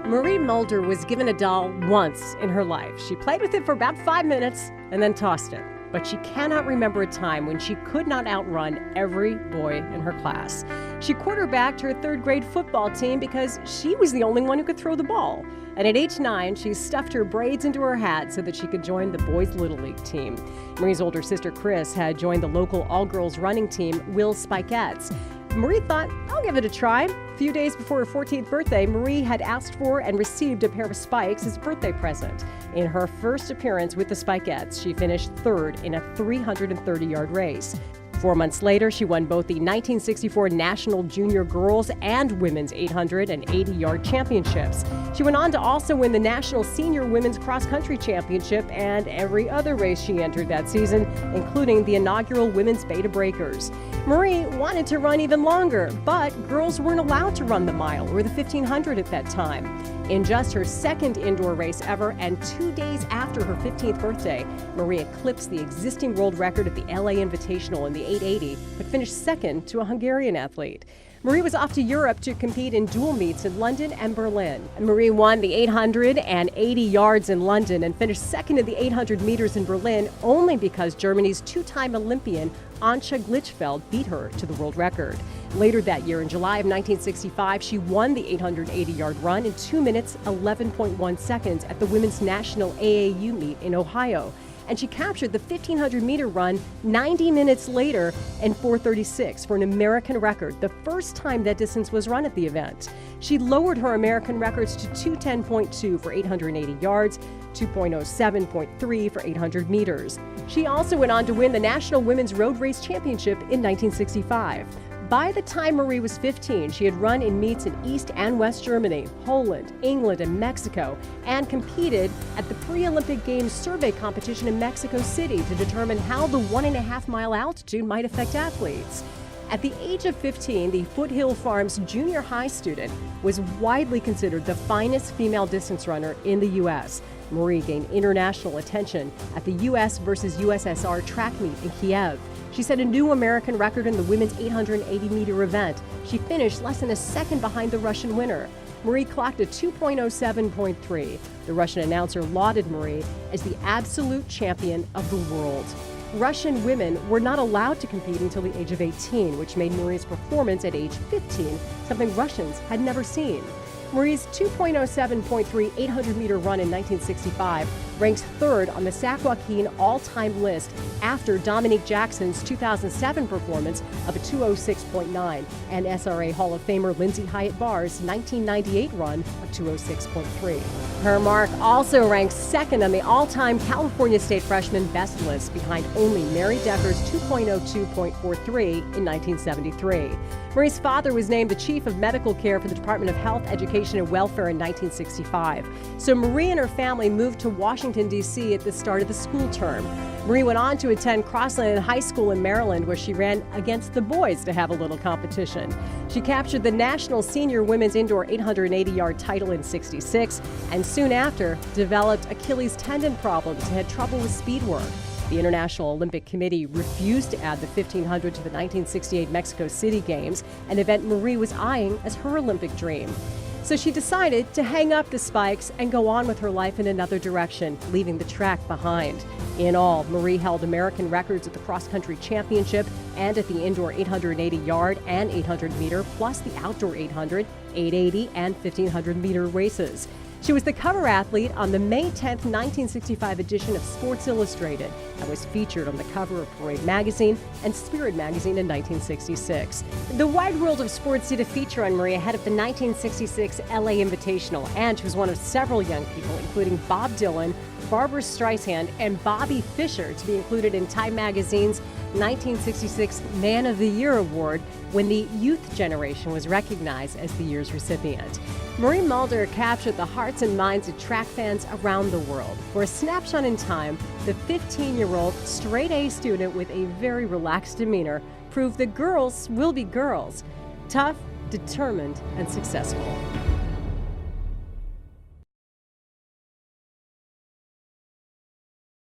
Marie Mulder was given a doll once in her life. She played with it for about 5 minutes and then tossed it. But she cannot remember a time when she could not outrun every boy in her class. She quarterbacked her third-grade football team because she was the only one who could throw the ball. And at age 9, she stuffed her braids into her hat so that she could join the boys' Little League team. Marie's older sister, Chris, had joined the local all-girls running team, Will Spikettes. Marie thought, I'll give it a try. A few days before her 14th birthday, Marie had asked for and received a pair of spikes as a birthday present. In her first appearance with the Spikettes, she finished third in a 330-yard race. 4 months later, she won both the 1964 National Junior Girls and Women's 880-yard championships. She went on to also win the National Senior Women's Cross Country Championship and every other race she entered that season, including the inaugural Women's Beta Breakers. Marie wanted to run even longer, but girls weren't allowed to run the mile or the 1500 at that time. In just her second indoor race ever and 2 days after her 15th birthday, Marie eclipsed the existing world record at the LA Invitational in the 880, but finished second to a Hungarian athlete. Marie was off to Europe to compete in dual meets in London and Berlin. Marie won the 880 yards in London and finished second in the 800 meters in Berlin only because Germany's two-time Olympian Antje Glitschfeld beat her to the world record. Later that year, in July of 1965, she won the 880-yard run in 2 minutes, 11.1 seconds at the Women's National AAU meet in Ohio. And she captured the 1,500-meter run 90 minutes later in 4:36 for an American record, the first time that distance was run at the event. She lowered her American records to 2:10.2 for 880 yards, 2:07.3 for 800 meters. She also went on to win the National Women's Road Race Championship in 1965. By the time Marie was 15, she had run in meets in East and West Germany, Poland, England, and Mexico, and competed at the pre-Olympic Games survey competition in Mexico City to determine how the 1.5-mile altitude might affect athletes. At the age of 15, the Foothill Farms junior high student was widely considered the finest female distance runner in the U.S. Marie gained international attention at the U.S. versus USSR track meet in Kiev. She set a new American record in the women's 880-meter event. She finished less than a second behind the Russian winner. Marie clocked a 2:07.3. The Russian announcer lauded Marie as the absolute champion of the world. Russian women were not allowed to compete until the age of 18, which made Marie's performance at age 15 something Russians had never seen. Marie's 2:07.3 800-meter run in 1965 ranks third on the Sac Joaquin all-time list after Dominique Jackson's 2007 performance of a 2:06.9 and SRA Hall of Famer Lindsay Hyatt Barr's 1998 run of 2:06.3. Her mark also ranks second on the all-time California State Freshman best list behind only Mary Decker's 2:02.43 in 1973. Marie's father was named the Chief of Medical Care for the Department of Health, Education, and Welfare in 1965. So Marie and her family moved to Washington, D.C. at the start of the school term. Marie went on to attend Crossland High School in Maryland, where she ran against the boys to have a little competition. She captured the National Senior Women's Indoor 880-yard title in '66, and soon after developed Achilles tendon problems and had trouble with speed work. The International Olympic Committee refused to add the 1500 to the 1968 Mexico City Games, an event Marie was eyeing as her Olympic dream. So she decided to hang up the spikes and go on with her life in another direction, leaving the track behind. In all, Marie held American records at the cross-country championship and at the indoor 880-yard and 800-meter, plus the outdoor 800, 880, and 1,500-meter races. She was the cover athlete on the May 10, 1965 edition of Sports Illustrated and was featured on the cover of Parade magazine and Spirit magazine in 1966. The Wide World of Sports did a feature on Marie ahead of the 1966 LA Invitational, and she was one of several young people, including Bob Dylan, Barbra Streisand, and Bobby Fischer, to be included in Time magazine's 1966 Man of the Year Award when the youth generation was recognized as the year's recipient. Marie Mulder captured the hearts and minds of track fans around the world. For a snapshot in time, the 15-year-old straight-A student with a very relaxed demeanor proved that girls will be girls, tough, determined, and successful.